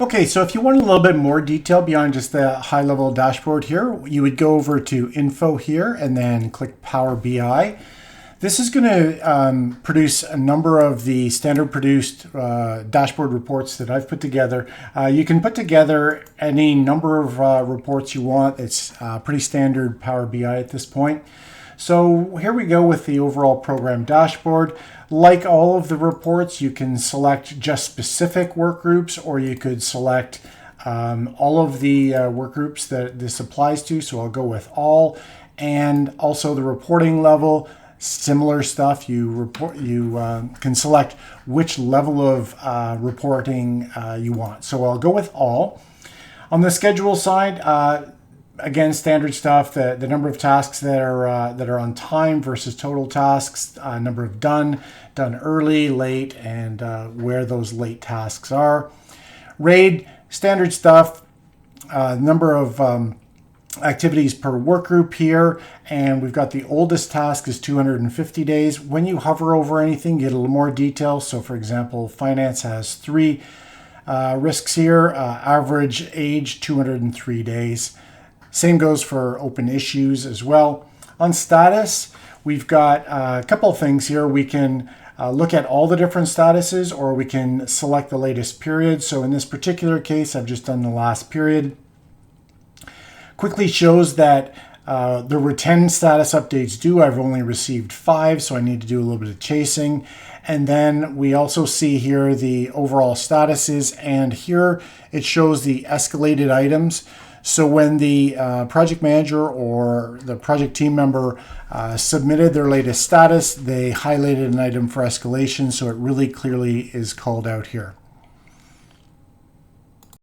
Okay, so if you want a little bit more detail beyond just the high-level dashboard here, you would go over to Info here and then click Power BI. This is going to produce a number of the standard produced dashboard reports that I've put together. You can put together any number of reports you want. It's pretty standard Power BI at this point. So here we go with the overall program dashboard. Like all of the reports, you can select just specific work groups, or you could select all of the work groups that this applies to. So I'll go with all, and also the reporting level. Similar stuff. You can select which level of reporting you want. So I'll go with all. On the schedule side, again, standard stuff. The number of tasks that are on time versus total tasks, number of done early, late, and where those late tasks are. RAID, standard stuff. Number of activities per work group here, and we've got the oldest task is 250 days. When you hover over anything, you get a little more detail. So for example, finance has 3 risks here, average age 203 days. Same goes for open issues as well. On status, we've got a couple of things here. We can look at all the different statuses, or we can select the latest period. So in this particular case, I've just done the last period. Quickly shows that there were 10 status updates due. I've only received 5, so I need to do a little bit of chasing. And then we also see here the overall statuses, and here it shows the escalated items. So when the project manager or the project team member submitted their latest status, they highlighted an item for escalation, so it really clearly is called out here.